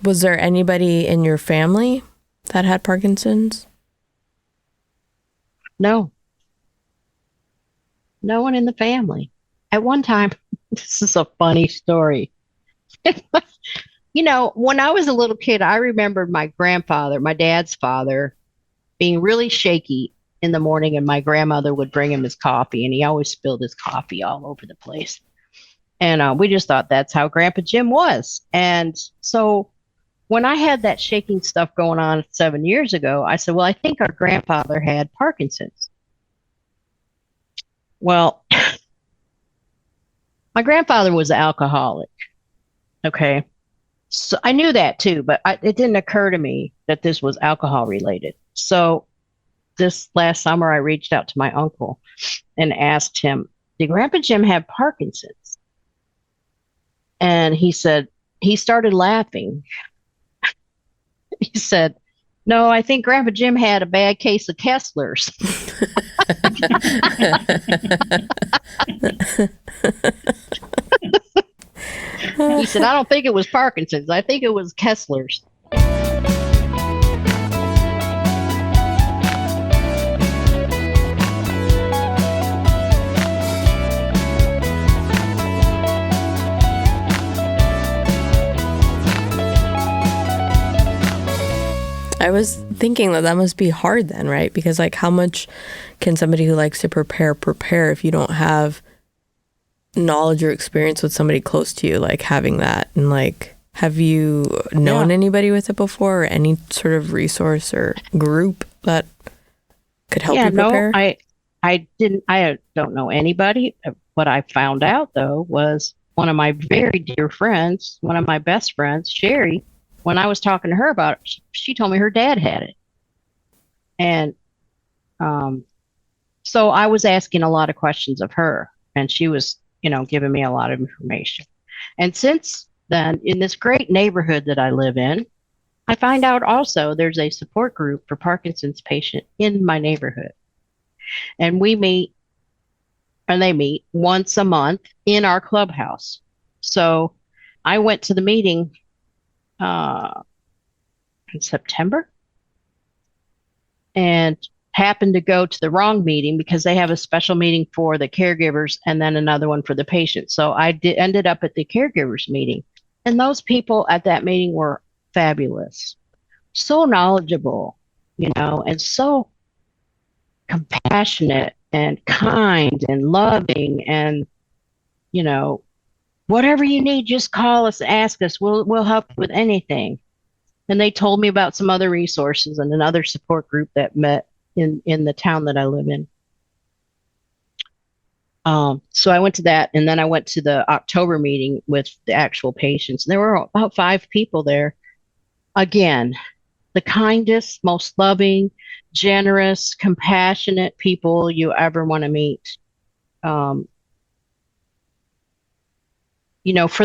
Was there anybody in your family that had Parkinson's? No, no one in the family. At one time, this is a funny story. When I was a little kid, I remembered my grandfather, my dad's father, being really shaky in the morning, and my grandmother would bring him his coffee, and he always spilled his coffee all over the place. And we just thought that's how Grandpa Jim was. And so when I had that shaking stuff going on 7 years ago, I said, well, I think our grandfather had Parkinson's. Well, my grandfather was an alcoholic. Okay. So I knew that too, but it didn't occur to me that this was alcohol related. So this last summer, I reached out to my uncle and asked him, did Grandpa Jim have Parkinson's? And he started laughing. He said, no, I think Grandpa Jim had a bad case of Kessler's. He said, I don't think it was Parkinson's. I think it was Kessler's. I was thinking that must be hard then, right? Because like how much can somebody who likes to prepare if you don't have knowledge or experience with somebody close to you, like having that? And like, have you known anybody with it before, or any sort of resource or group that could help you prepare? No, I don't know anybody. What I found out though was one of my very dear friends, one of my best friends, Sherry, when I was talking to her about it, she told me her dad had it. And so I was asking a lot of questions of her, and she was, giving me a lot of information. And since then, in this great neighborhood that I live in, I find out also there's a support group for Parkinson's patient in my neighborhood. And they meet once a month in our clubhouse. So I went to the meeting in September and happened to go to the wrong meeting because they have a special meeting for the caregivers and then another one for the patients. So I ended up at the caregivers meeting, and those people at that meeting were fabulous, so knowledgeable, and so compassionate and kind and loving, and whatever you need, just call us, ask us. We'll help you with anything. And they told me about some other resources and another support group that met in the town that I live in. So I went to that, and then I went to the October meeting with the actual patients. There were about 5 people there. Again, the kindest, most loving, generous, compassionate people you ever want to meet. For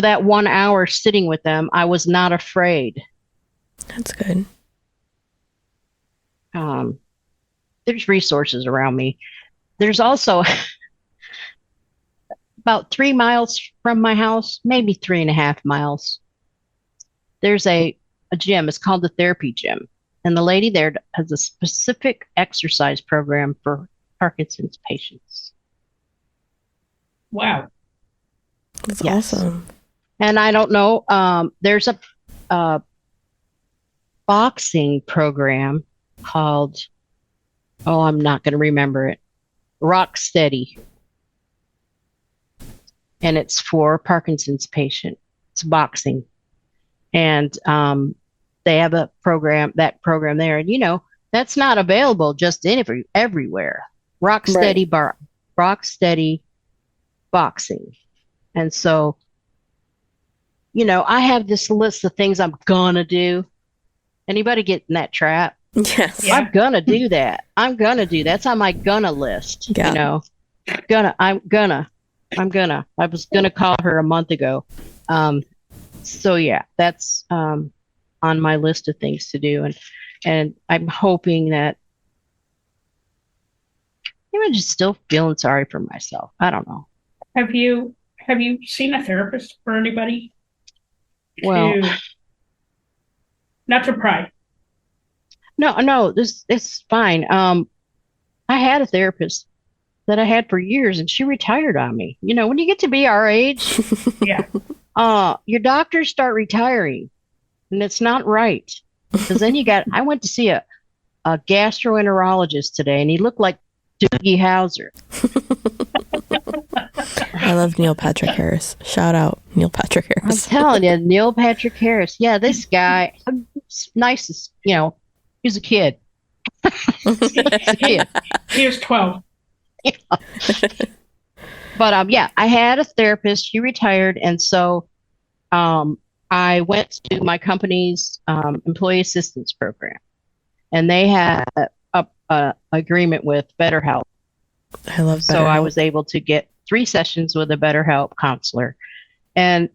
that 1 hour sitting with them, I was not afraid. That's good. There's resources around me. There's also about 3 miles from my house, maybe 3.5 miles. There's a gym. It's called the therapy gym. And the lady there has a specific exercise program for Parkinson's patients. Wow. That's awesome. And I don't know, there's a boxing program called, I'm not going to remember it, Rock Steady. And it's for Parkinson's patient. It's boxing. And they have that program there. And, that's not available just everywhere. Rock Steady, Rock Steady boxing. And so, I have this list of things I'm going to do. Anybody get in that trap? Yes. Yeah. I'm going to do that. I'm going to do that. That's on my gonna list. Yeah. I'm gonna. I was going to call her a month ago. So yeah, that's on my list of things to do. And I'm hoping that I'm just still feeling sorry for myself. I don't know. Have you seen a therapist for anybody? Well, Not to pry. No, this it's fine. I had a therapist that I had for years, and she retired on me. You know, when you get to be our age, Yeah. your doctors start retiring, and it's not right. Because then I went to see a gastroenterologist today, and he looked like Doogie Howser. I love Neil Patrick Harris. Shout out Neil Patrick I'm Harris. telling you, Neil Patrick Harris. Yeah, this guy, nicest, you know, he's a kid. He's a kid. He was 12. But yeah, I had a therapist. She retired, and so I went to my company's employee assistance program, and they had a agreement with BetterHelp. I love BetterHelp. So I was able to get 3 sessions with a BetterHelp counselor, and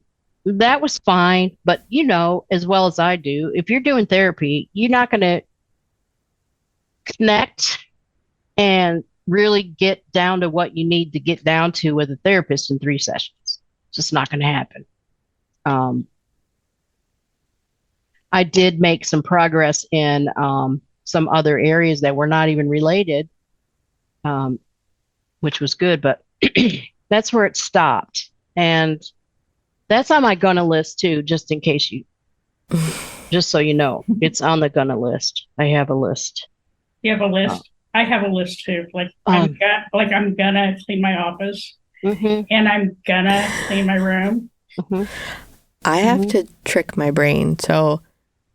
that was fine. But you know, as well as I do, if you're doing therapy, you're not going to connect and really get down to what you need to get down to with a therapist in 3 sessions. It's just not going to happen. I did make some progress in some other areas that were not even related, which was good, but that's where it stopped. And that's on my gonna list too, just in case just so you know, it's on the gonna list. I have a list. You have a list? I have a list too. Like I'm gonna clean my office, and I'm gonna clean my room. I have to trick my brain. So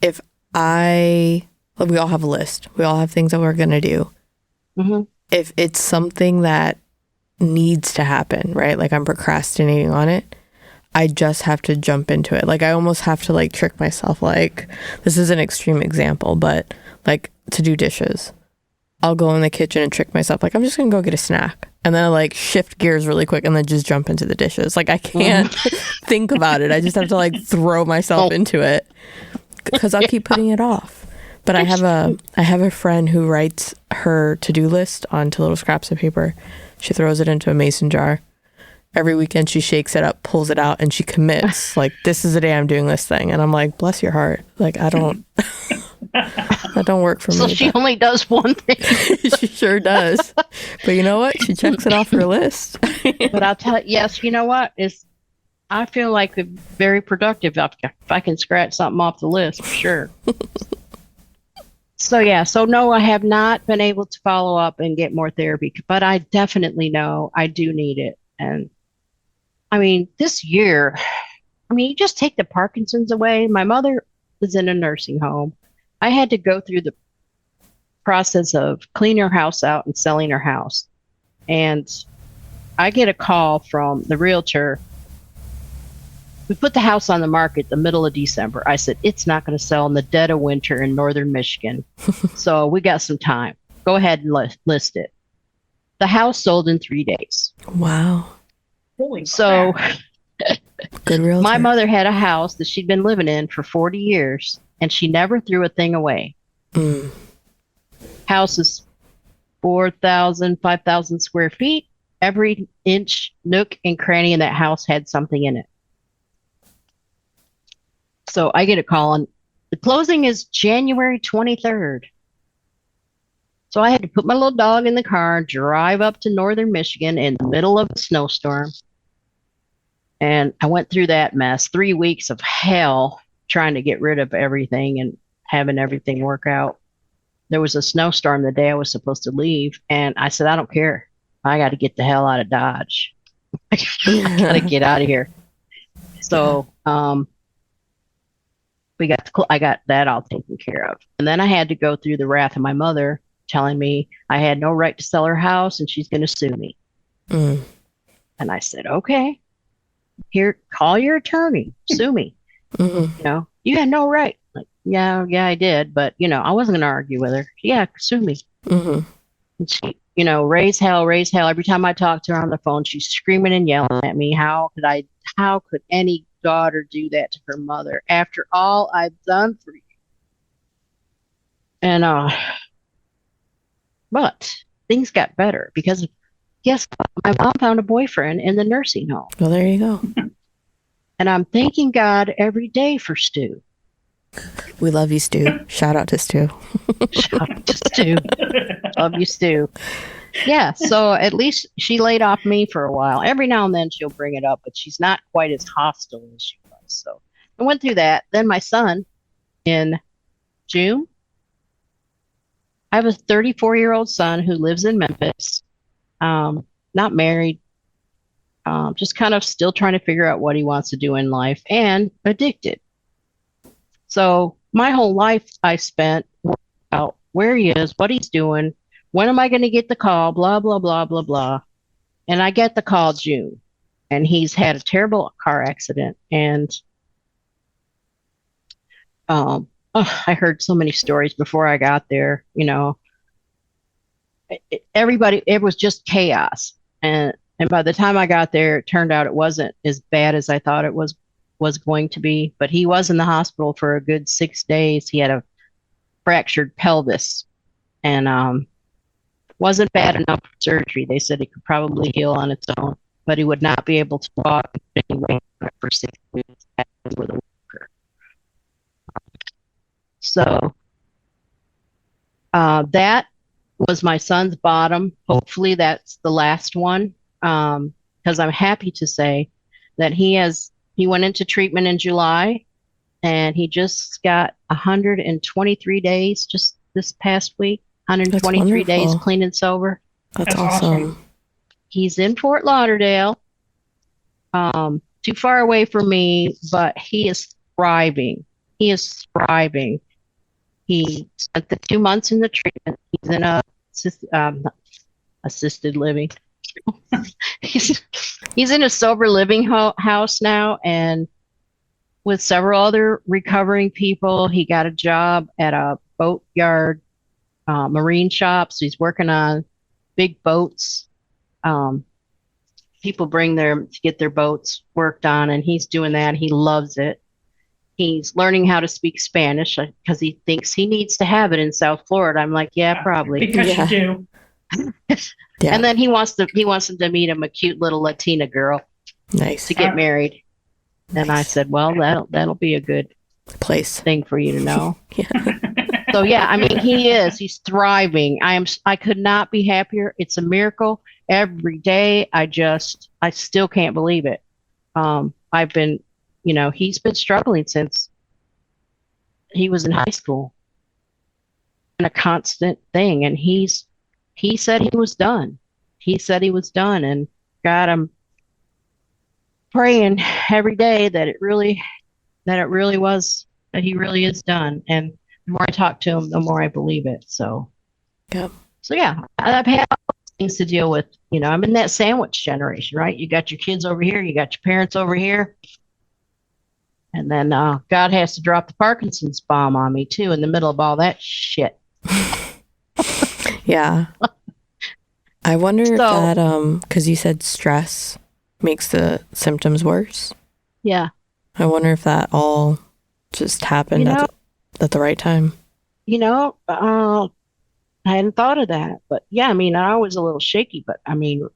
if we all have a list. We all have things that we're gonna do. If it's something that needs to happen, right? Like I'm procrastinating on it, I just have to jump into it. Like I almost have to like trick myself. Like this is an extreme example, but like to do dishes, I'll go in the kitchen and trick myself. Like I'm just gonna go get a snack, and then I like shift gears really quick and then just jump into the dishes. Like I can't think about it. I just have to like throw myself into it because I'll keep putting it off. But I have a friend who writes her to-do list onto little scraps of paper. She throws it into a mason jar. Every weekend she shakes it up, pulls it out, and she commits, like, this is the day I'm doing this thing. And I'm like, bless your heart. Like, that don't work for me. So she only does one thing. She sure does. But you know what? She checks it off her list. But I'll tell you, yes, you know what? I feel like very productive if I can scratch something off the list, for sure. So no, I have not been able to follow up and get more therapy, but I definitely know I do need it. And I mean, this year, you just take the Parkinson's away. My mother was in a nursing home. I had to go through the process of cleaning her house out and selling her house. And I get a call from the realtor. We put the house on the market the middle of December. I said, it's not going to sell in the dead of winter in northern Michigan. So we got some time. Go ahead and list it. The house sold in 3 days. Wow. Holy So good realtor. My mother had a house that she'd been living in for 40 years, and she never threw a thing away. House is 4,000, 5,000 square feet. Every inch, nook, and cranny in that house had something in it. So I get a call, and the closing is January 23rd. So I had to put my little dog in the car, drive up to northern Michigan in the middle of a snowstorm. And I went through that mess, 3 weeks of hell trying to get rid of everything and having everything work out. There was a snowstorm the day I was supposed to leave, and I said, I don't care. I got to get the hell out of Dodge. I got to get out of here. So, I got that all taken care of. And then I had to go through the wrath of my mother telling me I had no right to sell her house and she's going to sue me. And I said, okay, here, call your attorney, sue me. You know, you had no right. Like, yeah, I did. But, you know, I wasn't going to argue with her. Yeah, sue me. And she, you know, raise hell. Every time I talk to her on the phone, she's screaming and yelling at me. How could any daughter do that to her mother after all I've done for you? And but things got better because guess what? My mom found a boyfriend in the nursing home. Well, there you go. And I'm thanking God every day for Stu. We love you, Stu. Shout out to Stu. Shout out to Stu. Love you, Stu. Yeah, so at least she laid off me for a while. Every now and then she'll bring it up, but she's not quite as hostile as she was. So I went through that. Then my son in June, I have a 34-year-old son who lives in Memphis, not married, just kind of still trying to figure out what he wants to do in life and addicted. So my whole life I spent working out where he is, what he's doing, when am I going to get the call, blah, blah, blah, blah, blah. And I get the call June, and he's had a terrible car accident. And I heard so many stories before I got there, everybody, it was just chaos. And by the time I got there, it turned out it wasn't as bad as I thought it was going to be. But he was in the hospital for a good 6 days. He had a fractured pelvis, and wasn't bad enough for surgery. They said it could probably heal on its own, but he would not be able to walk anyway for 6 weeks with a walker. So that was my son's bottom. Hopefully that's the last one, because I'm happy to say that he went into treatment in July, and he just got 123 days just this past week. 123 days clean and sober. That's awesome. He's in Fort Lauderdale, too far away from me, but he is thriving. He He spent the 2 months in the treatment. He's in assisted living. he's in a sober living house now, and with several other recovering people. He got a job at a boatyard, marine shop. So he's working on big boats. People bring to get their boats worked on, and he's doing that. He loves it. He's learning how to speak Spanish because he thinks he needs to have it in South Florida. I'm like, yeah, probably. Because you do. Yeah. And then he wants him to meet him, a cute little Latina girl. Nice. To get married. Nice. And I said, well, that'll be a good thing for you to know. Yeah. So yeah, I mean, he's thriving. I could not be happier. It's a miracle every day. I still can't believe it. I've been, he's been struggling since he was in high school, and a constant thing. And he said he was done. And God, I'm praying every day that he really is done. And the more I talk to him, the more I believe it. So, yeah. So yeah, I've had things to deal with. I'm in that sandwich generation, right? You got your kids over here, you got your parents over here. And then God has to drop the Parkinson's bomb on me too in the middle of all that shit. Yeah. I wonder if that, because you said stress makes the symptoms worse. Yeah. I wonder if that all just happened at the right time. I hadn't thought of that, but yeah, I mean, I was a little shaky, but I mean,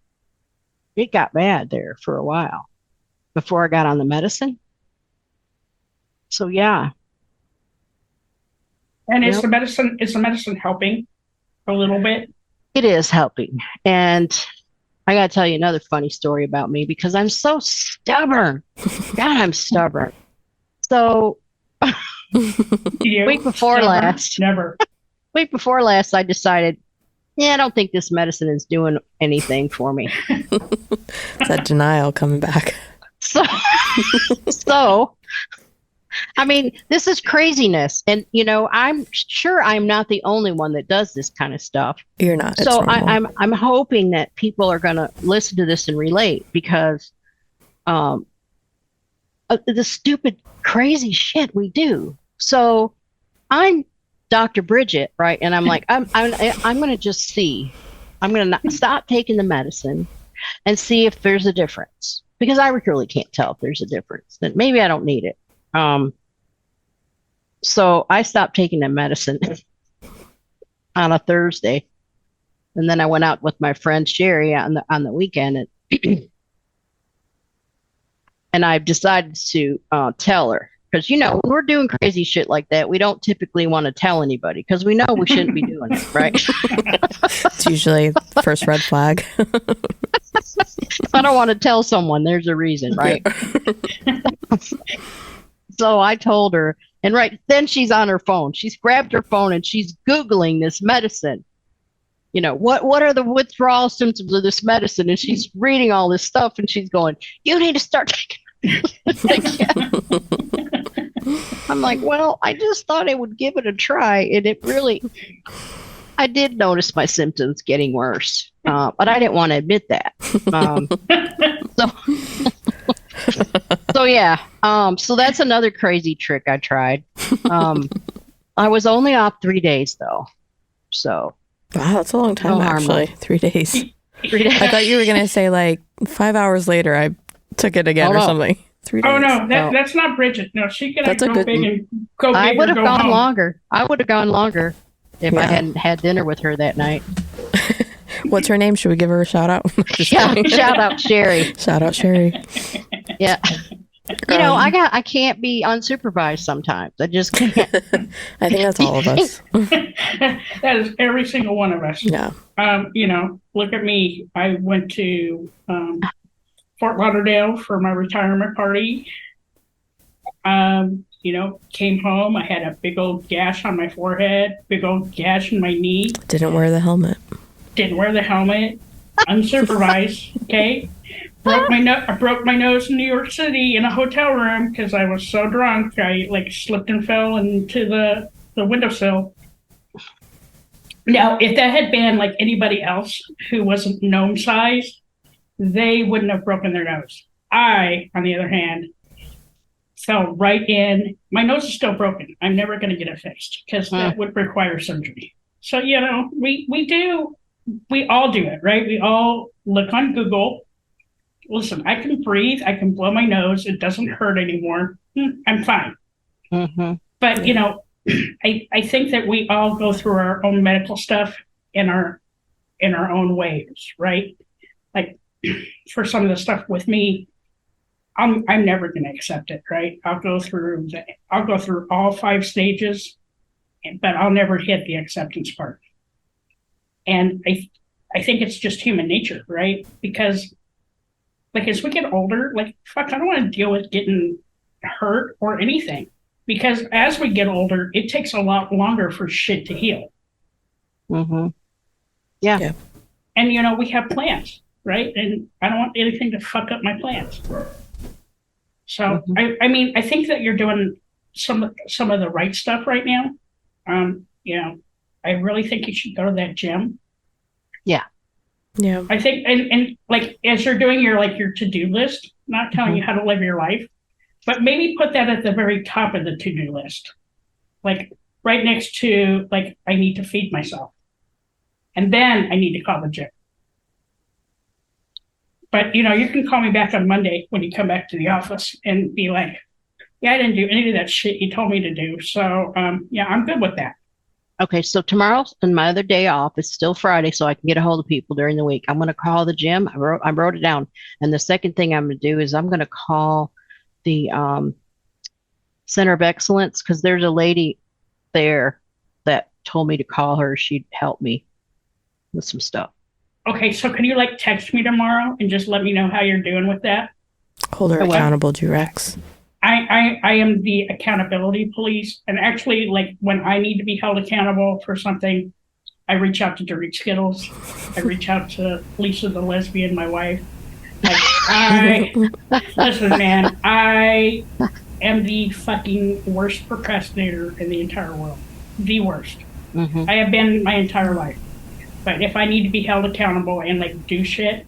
it got bad there for a while before I got on the medicine. So yeah. And is the medicine helping a little bit? It is helping. And I got to tell you another funny story about me because I'm so stubborn. God, I'm stubborn. So week before last, I decided, I don't think this medicine is doing anything for me. It's that denial coming back. So, I mean, this is craziness. And, I'm sure I'm not the only one that does this kind of stuff. You're not. So I'm hoping that people are going to listen to this and relate because the stupid, crazy shit we do. So I'm Dr. Bridget, right? And I'm like, I'm going to just see. I'm going to stop taking the medicine and see if there's a difference. Because I really can't tell if there's a difference. Then maybe I don't need it. So I stopped taking the medicine on a Thursday, and then I went out with my friend Sherry on the weekend, and I've decided to tell her Because, when we're doing crazy shit like that, we don't typically want to tell anybody because we know we shouldn't be doing it, right? It's usually the first red flag. If I don't want to tell someone, there's a reason, right? Yeah. So I told her, and then she's on her phone. She's grabbed her phone and she's Googling this medicine. What are the withdrawal symptoms of this medicine? And she's reading all this stuff and she's going, you need to start taking I'm like, well, I just thought I would give it a try. And I did notice my symptoms getting worse, but I didn't want to admit that. So yeah. So that's another crazy trick I tried. I was only off 3 days though. So. Wow, that's a long time, actually. 3 days. 3 days. I thought you were going to say 5 hours later, I took it again or something. 3 days. Oh, no, that's not Bridget. No, she could That's go big and go big. I would have gone home. longer. I would have gone longer if I hadn't had dinner with her that night. What's her name? Should we give her a shout out? Shout out Sherry. Shout out Sherry. Yeah. I can't be unsupervised sometimes. I just can't. I think that's all of us. That is every single one of us. Yeah. Look at me. I went to Fort Lauderdale for my retirement party. Came home. I had a big old gash on my forehead, big old gash in my knee. Didn't wear the helmet. Unsupervised. Okay. I broke my nose in New York City in a hotel room because I was so drunk. I slipped and fell into the windowsill. Now, if that had been anybody else who wasn't gnome sized, they wouldn't have broken their nose. I, on the other hand, fell right in. My nose is still broken. I'm never going to get it fixed because that would require surgery. So, we all do it, right? We all look on Google. Listen, I can breathe. I can blow my nose. It doesn't hurt anymore. I'm fine. Mm-hmm. But, I think that we all go through our own medical stuff in our own ways, right? For some of the stuff with me, I'm never going to accept it, right? I'll go through all 5 stages, but I'll never hit the acceptance part. And I think it's just human nature, right? Because as we get older, I don't want to deal with getting hurt or anything. Because as we get older, it takes a lot longer for shit to heal. Mm-hmm. Yeah. And, we have plans, right? And I don't want anything to fuck up my plans. So, I think that you're doing some of the right stuff right now. I really think you should go to that gym. Yeah. Yeah. I think, and as you're doing your to-do list, not telling you how to live your life, but maybe put that at the very top of the to-do list. Right next to, I need to feed myself. And then I need to call the gym. But, you can call me back on Monday when you come back to the office and be like, yeah, I didn't do any of that shit you told me to do. So, I'm good with that. Okay, so tomorrow and my other day off is still Friday, so I can get a hold of people during the week. I'm going to call the gym. I wrote it down. And the second thing I'm going to do is I'm going to call the Center of Excellence because there's a lady there that told me to call her. She'd help me with some stuff. Okay, so can you text me tomorrow and just let me know how you're doing with that? Hold her accountable, Jurex. I am the accountability police. And actually, when I need to be held accountable for something, I reach out to Dirty Skittles. I reach out to Lisa the lesbian, my wife. Listen, man, I am the fucking worst procrastinator in the entire world. The worst. Mm-hmm. I have been my entire life. But if I need to be held accountable and do shit,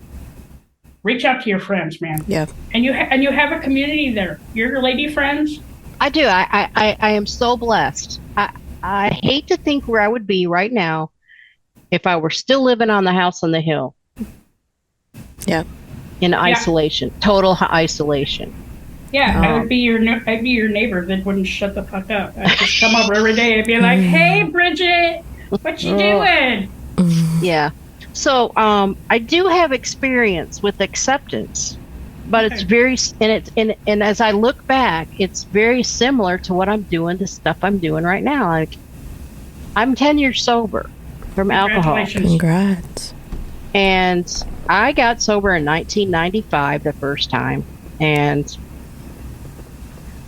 reach out to your friends, man. Yeah. And you have a community there. Your lady friends. I do. I am so blessed. I hate to think where I would be right now if I were still living on the house on the hill. Yeah. In isolation, total isolation. Yeah, I'd be your neighbor that wouldn't shut the fuck up. I'd just come over every day and be like, "Hey, Bridget, what you doing?" Yeah. So I do have experience with acceptance, but it's very, and as I look back, it's very similar to what I'm doing, the stuff I'm doing right now. Like, I'm 10 years sober from alcohol. Congrats. And I got sober in 1995 the first time, and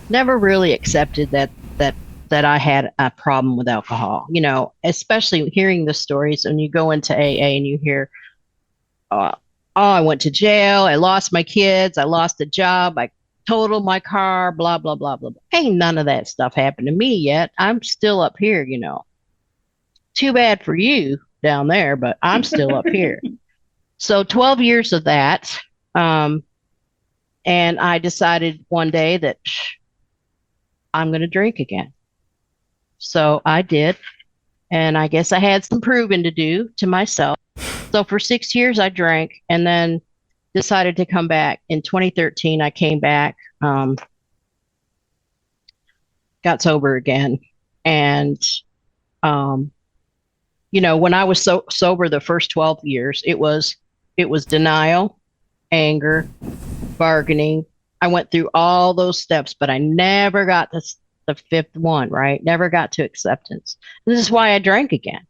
never really accepted that I had a problem with alcohol. You know, especially hearing the stories when you go into AA and you hear, oh, I went to jail, I lost my kids, I lost a job, I totaled my car, blah, blah, blah, blah, blah. Ain't none of that stuff happened to me yet. I'm still up here, you know. Too bad for you down there, but I'm still up here. So 12 years of that. And I decided one day that I'm going to drink again. So I did. And I guess I had some proving to do to myself. So for 6 years, I drank and then decided to come back. In 2013, I came back, got sober again. And, you know, when I was sober the first 12 years, it was denial, anger, bargaining. I went through all those steps, but I never got the fifth one, right? Never got to acceptance. This is why I drank again.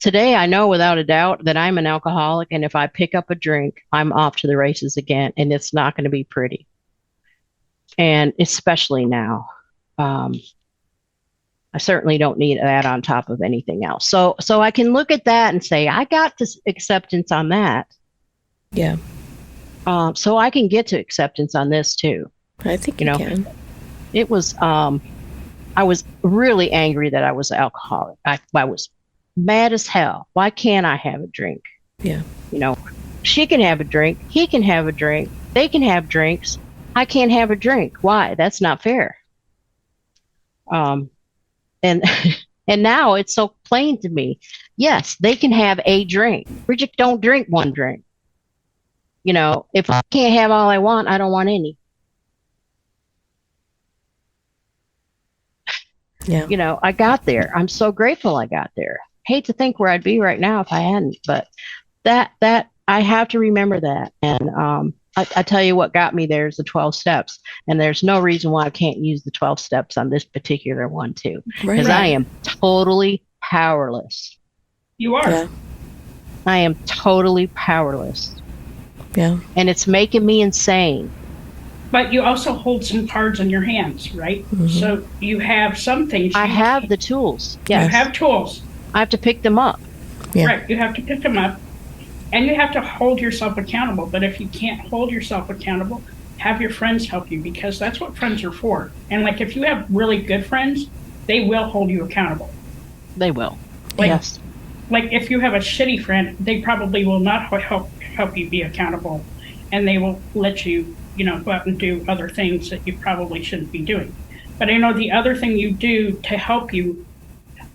Today, I know without a doubt that I'm an alcoholic, and if I pick up a drink, I'm off to the races again, and it's not going to be pretty. And especially now, I certainly don't need that on top of anything else. So I can look at that and say, I got this acceptance on that. Yeah. So I can get to acceptance on this too. I think you can. It was, I was really angry that I was alcoholic. I was mad as hell. Why can't I have a drink? Yeah. You know, she can have a drink. He can have a drink. They can have drinks. I can't have a drink. Why? That's not fair. And and now it's so plain to me. Yes, they can have a drink. Bridget, don't drink one drink. You know, if I can't have all I want, I don't want any. Yeah. You know, I got there. I'm so grateful I got there. Hate to think where I'd be right now if I hadn't, but that I have to remember that. And I tell you what got me there is the 12 steps. And there's no reason why I can't use the 12 steps on this particular one too. Because I am totally powerless. You are. Yeah. I am totally powerless. Yeah. And it's making me insane. But you also hold some cards in your hands, right? Mm-hmm. So you have some things. I have the tools. Yes. You have tools. I have to pick them up. Yeah. Right. You have to pick them up. And you have to hold yourself accountable. But if you can't hold yourself accountable, have your friends help you, because that's what friends are for. And like, if you have really good friends, they will hold you accountable. They will. Yes. Like if you have a shitty friend, they probably will not help you be accountable. And they will let you, you know, go out and do other things that you probably shouldn't be doing. But I know the other thing you do to help you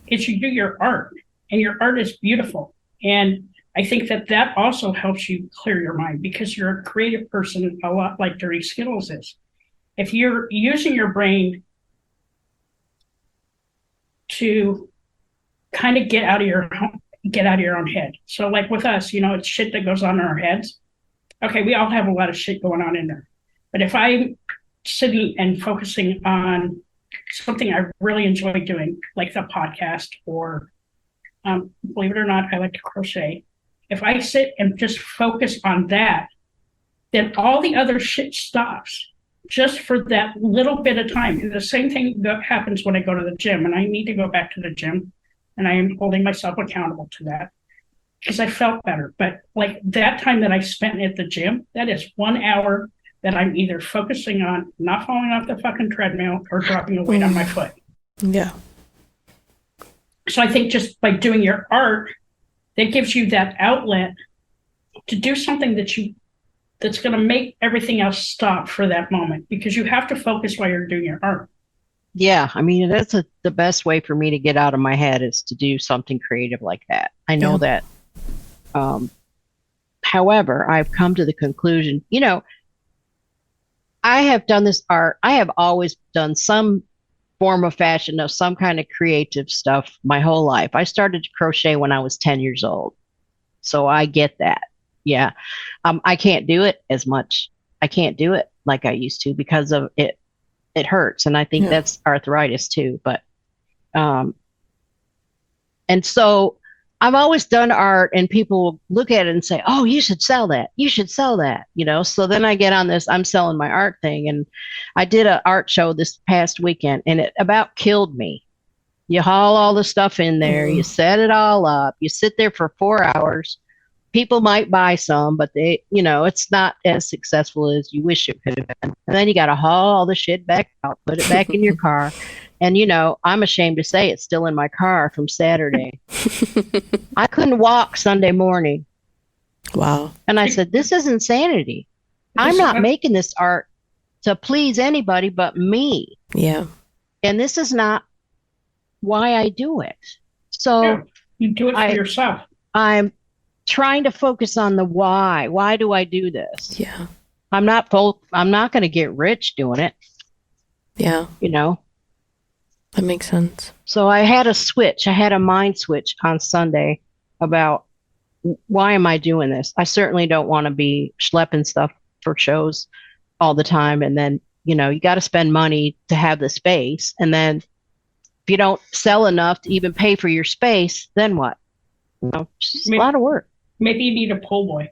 is you do your art. And your art is beautiful. And I think that also helps you clear your mind, because you're a creative person, a lot like Dirty Skittles is. If you're using your brain to kind of get out of your own head. So like with us, you know, it's shit that goes on in our heads. Okay, we all have a lot of shit going on in there. But if I'm sitting and focusing on something I really enjoy doing, like the podcast, or believe it or not, I like to crochet. If I sit and just focus on that, then all the other shit stops just for that little bit of time. And the same thing that happens when I go to the gym, and I need to go back to the gym, and I am holding myself accountable to that because I felt better. But like that time that I spent at the gym, that is 1 hour that I'm either focusing on not falling off the fucking treadmill or dropping a weight on my foot. Yeah. So I think just by doing your art, that gives you that outlet to do something that's going to make everything else stop for that moment, because you have to focus while you're doing your art. Yeah, I mean, that's the best way for me to get out of my head is to do something creative like that. I know that. However, I've come to the conclusion, you know, I have done this art. I have always done some form of fashion of some kind of creative stuff my whole life. I started to crochet when I was 10 years old. So I get that. yeah. I can't do it as much. I can't do it like I used to because of it. It hurts. And I think that's arthritis too. But, and so I've always done art and people will look at it and say, oh, you should sell that. You should sell that. You know, so then I get on this, I'm selling my art thing. And I did an art show this past weekend and it about killed me. You haul all the stuff in there, you set it all up, you sit there for 4 hours. People might buy some, but they, you know, it's not as successful as you wish it could have been. And then you got to haul all the shit back out, put it back in your car. And, you know, I'm ashamed to say it's still in my car from Saturday. I couldn't walk Sunday morning. Wow. And I said, this is insanity. I'm not making this art to please anybody but me. Yeah. And this is not why I do it. So you do it for yourself. I'm trying to focus on the why. Why do I do this? Yeah. I'm not going to get rich doing it. Yeah. You know, that makes sense. So I had a mind switch on Sunday about why am I doing this? I certainly don't want to be schlepping stuff for shows all the time. And then, you know, you got to spend money to have the space. And then if you don't sell enough to even pay for your space, then what? You know, it's a lot of work. Maybe you need a pull boy.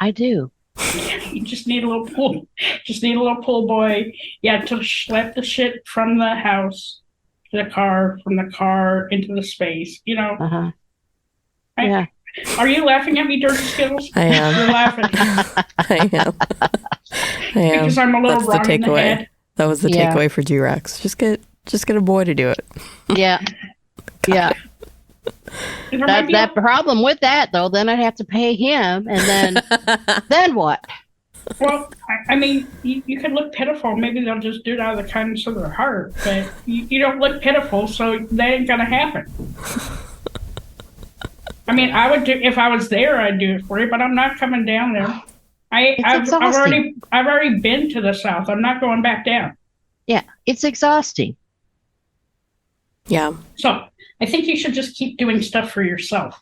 I do. You just need a little pull boy. Yeah, to schlep the shit from the house to the car, from the car into the space, you know. Uh-huh. Yeah. Are you laughing at me, Dirty Skittles? I am. You're laughing. I am. Because I'm a little That's wrong the in the takeaway. head. That was the takeaway for G-Rex. Just get a boy to do it. Yeah. Yeah. That problem with that though, then I'd have to pay him, and then what? Well, I mean, you could look pitiful. Maybe they'll just do it out of the kindness of their heart, but you don't look pitiful, so that ain't gonna happen. I mean, I would do if I was there. I'd do it for you, but I'm not coming down there. I've already been to the South. I'm not going back down. Yeah, it's exhausting. Yeah. So I think you should just keep doing stuff for yourself,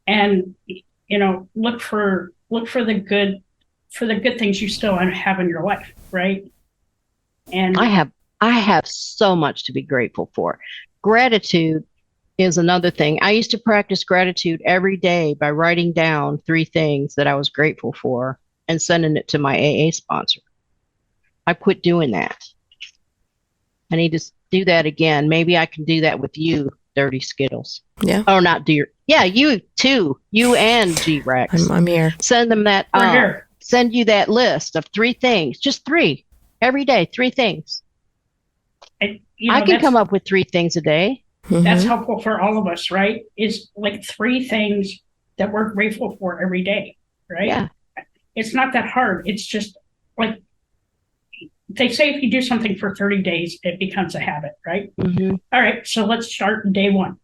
and you know, look for the good things you still have in your life, right? And I have so much to be grateful for. Gratitude is another thing. I used to practice gratitude every day by writing down 3 things that I was grateful for and sending it to my AA sponsor. I quit doing that. I need to do that again. Maybe I can do that with you, Dirty Skittles. Yeah. Oh, not dear. Yeah, you too. You and G-Rex. I'm here. Send them that. Send you that list of 3 things. Just 3 every day. 3 things. I can come up with 3 things a day. That's helpful for all of us, right? Is like 3 things that we're grateful for every day, right? Yeah. It's not that hard. It's just like they say if you do something for 30 days, it becomes a habit, right? Mm-hmm. All right, so let's start day 1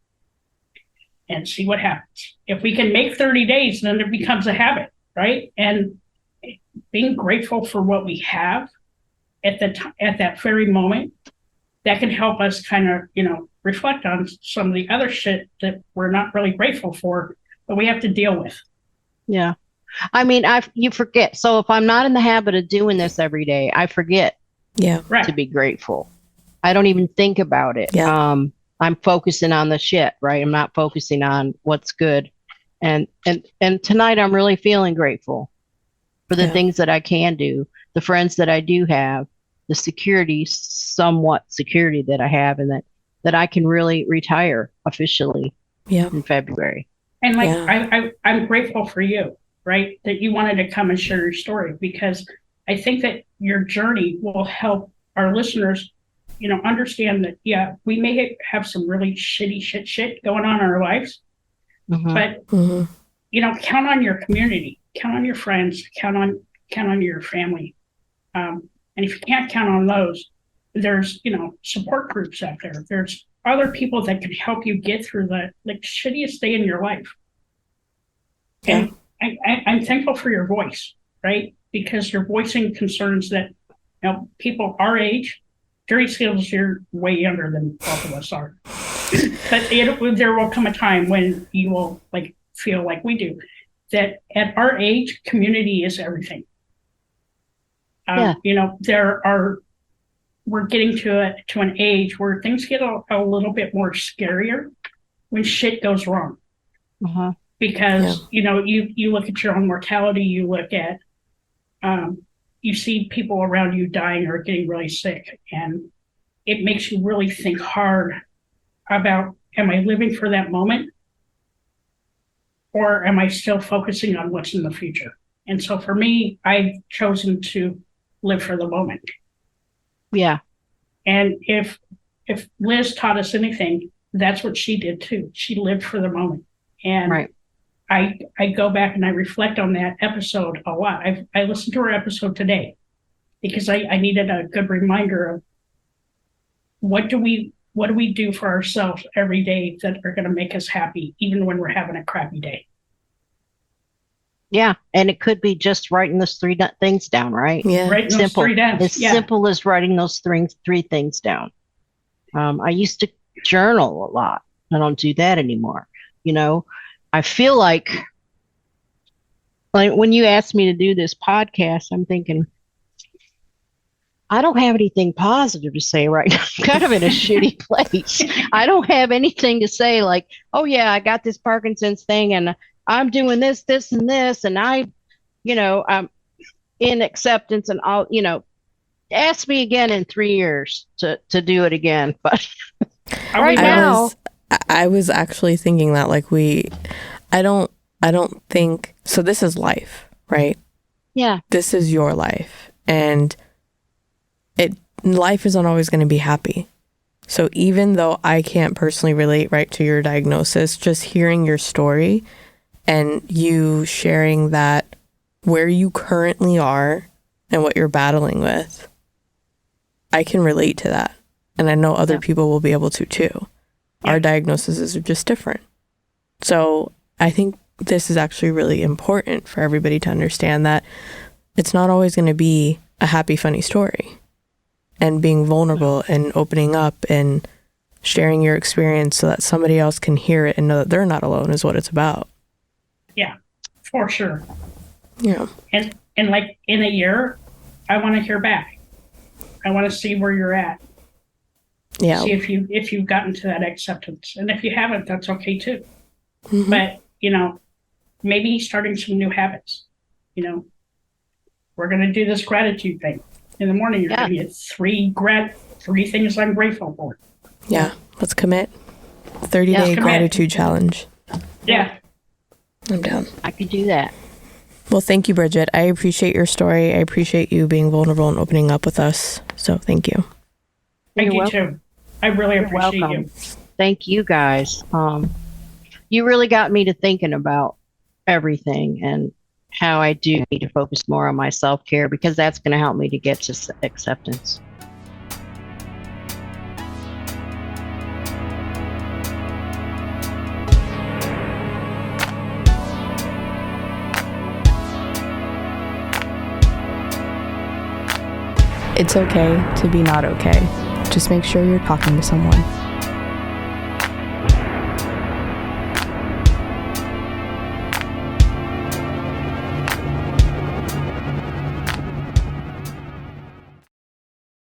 and see what happens. If we can make 30 days, then it becomes a habit, right? And being grateful for what we have at that very moment, that can help us kind of, you know, reflect on some of the other shit that we're not really grateful for, but we have to deal with. Yeah. I mean, you forget. So if I'm not in the habit of doing this every day, I forget to be grateful. I don't even think about it. Yeah. I'm focusing on the shit, right? I'm not focusing on what's good. And tonight I'm really feeling grateful for the things that I can do, the friends that I do have, the somewhat security that I have, and that I can really retire officially in February. And I'm grateful for you, right? That you wanted to come and share your story, because I think that your journey will help our listeners, you know, understand that, we may have some really shitty shit going on in our lives, but, you know, count on your community, count on your friends, count on your family. And if you can't count on those, there's, you know, support groups out there. There's other people that can help you get through the shittiest day in your life. Yeah. And I'm thankful for your voice, right? Because you're voicing concerns that, you know, people our age, Dirty Skills, you're way younger than both of us are. But there will come a time when you will feel like we do, that at our age, community is everything. Yeah. We're getting to an age where things get a little bit more scarier when shit goes wrong. Uh-huh. Because, you look at your own mortality, you look at, you see people around you dying or getting really sick, and it makes you really think hard about, am I living for that moment? Or am I still focusing on what's in the future? And so for me, I've chosen to live for the moment. Yeah. And if Liz taught us anything, that's what she did too. She lived for the moment. And right. I go back and I reflect on that episode a lot. I listened to her episode today because I needed a good reminder of what do we do for ourselves every day that are going to make us happy, even when we're having a crappy day. Yeah, and it could be just writing those three things down, right? Yeah, writing those three down. As simple as writing those three things down. I used to journal a lot. I don't do that anymore. I feel like when you asked me to do this podcast, I'm thinking, I don't have anything positive to say right now. I'm kind of in a shitty place. I don't have anything to say like, oh yeah, I got this Parkinson's thing and I'm doing this, this, and this, and I'm in acceptance, and I'll, ask me again in 3 years to do it again. But right now, I was actually thinking that I don't think so. This is life, right? Yeah. This is your life, and life isn't always going to be happy. So even though I can't personally relate right to your diagnosis, just hearing your story and you sharing that where you currently are and what you're battling with, I can relate to that. And I know other people will be able to too. Our diagnoses are just different. So I think this is actually really important for everybody to understand that it's not always going to be a happy, funny story. And being vulnerable and opening up and sharing your experience so that somebody else can hear it and know that they're not alone is what it's about. Yeah, for sure. Yeah. And like in a year, I want to hear back. I want to see where you're at. Yeah. See if you've gotten to that acceptance. And if you haven't, that's okay too. Mm-hmm. But, maybe starting some new habits. We're going to do this gratitude thing. In the morning, you're going to get three things I'm grateful for. Yeah. Let's commit. 30-day gratitude challenge. Yeah. I'm down. I could do that. Well, thank you, Bridget. I appreciate your story. I appreciate you being vulnerable and opening up with us. So thank you. Thank you too. I really appreciate you. Thank you guys. You really got me to thinking about everything and how I do need to focus more on my self-care, because that's going to help me to get to acceptance. It's okay to be not okay. Just make sure you're talking to someone.